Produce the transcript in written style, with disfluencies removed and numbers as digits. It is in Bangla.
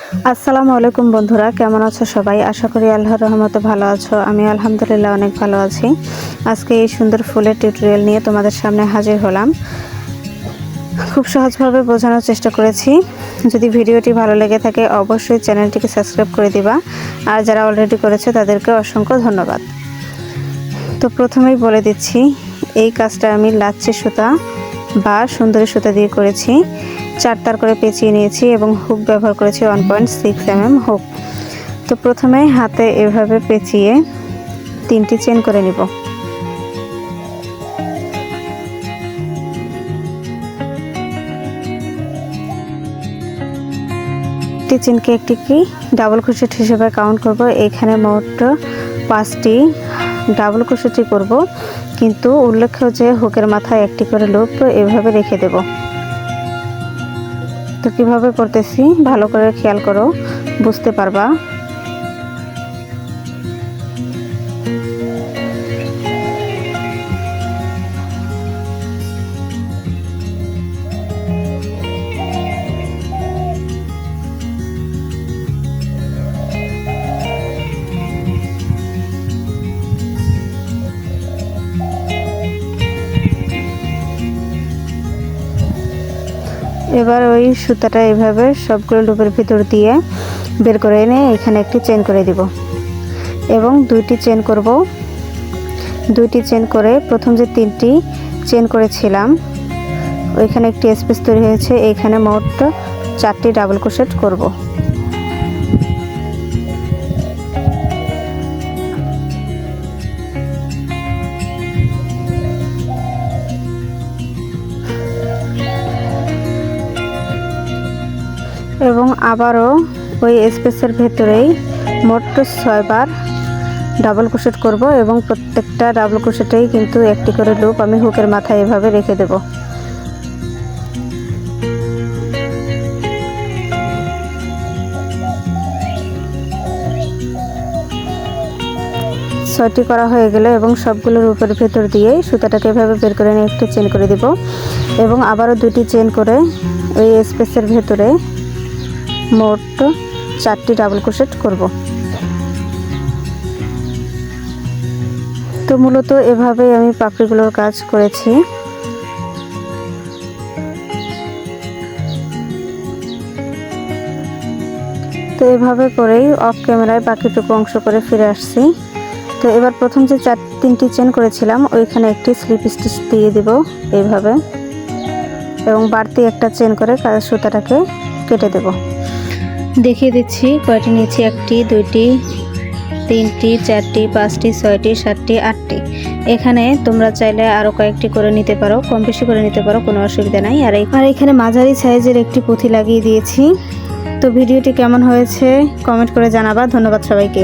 আসসালামু আলাইকুম বন্ধুরা, কেমন আছো সবাই? আশা করি আল্লাহর রহমতে ভালো আছো। আমি আলহামদুলিল্লাহ অনেক ভালো আছি। আজকে এই সুন্দর ফুলের টিউটোরিয়াল নিয়ে তোমাদের সামনে হাজির হলাম। খুব সহজভাবে বোঝানোর চেষ্টা করেছি। যদি ভিডিওটি ভালো লেগে থাকে অবশ্যই চ্যানেলটিকে সাবস্ক্রাইব করে দিবা, আর যারা অলরেডি করেছে তাদেরকে অসংখ্য ধন্যবাদ। তো প্রথমেই বলে দিচ্ছি, এই কাজটা আমি লাচ্ছি সুতা বা সুন্দরী সুতা দিয়ে করেছি। 4 তার করে পেঁচিয়ে নিয়েছি এবং হুক ব্যবহার করেছি 1.6 mm হুক। তো প্রথমে হাতে এভাবে পেঁচিয়ে 3টি চেন করে নিব। চেনকে একটি কি ডাবল ক্রোশেট হিসেবে কাউন্ট করব। এখানে মোট 5টি ডাবল ক্রোশেটই করব, কিন্তু উল্লেখ্য যে হুকের মাথায় একটি করে লুপ এভাবে রেখে দেব। তো কিভাবে করতেছি ভালো করে খেয়াল করো, বুঝতে পারবা। এবার ওই সুতাটা এভাবে সবগুলো লুপের ভিতর দিয়ে বের করে এনে এখানে একটি চেন করে দিব এবং 2টি চেন করব। 2টি চেন করে প্রথম যে 3টি চেন করেছিলাম ওইখানে একটি স্পেস তৈরি হয়েছে, এইখানে মোট 4টি ডাবল ক্রোশেট করব। এবং আবারও ওই স্পেসের ভেতরেই মোট 6 বার ডাবল ক্রোশেট করব এবং প্রত্যেকটা ডাবল ক্রোশেটেই কিন্তু একটি করে লুপ আমি হুকের মাথায় এভাবে রেখে দেব। ছয়টি করা হয়ে গেল এবং সবগুলো লুপের ভেতর দিয়ে সুতাটাকে এভাবে বের করে নিয়ে একটু চেন করে দিব এবং আবারও 2টি চেন করে ওই স্পেসের ভেতরে মোট 4টি ডাবল ক্রোশেট করব। তো মূলত এভাবেই আমি পাপড়িগুলোর কাজ করেছি। তো এভাবে করেই অফ ক্যামেরায় বাকিটুকু অংশ করে ফিরে আসছি। তো এবার প্রথম যে 3টি চেন করেছিলাম ওইখানে একটি স্লিপ স্টিচ দিয়ে দিব এইভাবে এবং বাড়তি একটা চেন করে সুতাটাকে কেটে দেব। দেখিয়ে দিচ্ছি কয়টি নিয়েছি: 1টি, 2টি, 3টি, 4টি, 5টি, 6টি, 7টি, 8টি। এখানে তোমরা চাইলে আরও কয়েকটি করে নিতে পারো, কম বেশি করে নিতে পারো, কোনো অসুবিধা নাই। আর এখানে মাঝারি সাইজের একটি পুঁথি লাগিয়ে দিয়েছি। তো ভিডিওটি কেমন হয়েছে কমেন্ট করে জানাবা। ধন্যবাদ সবাইকে।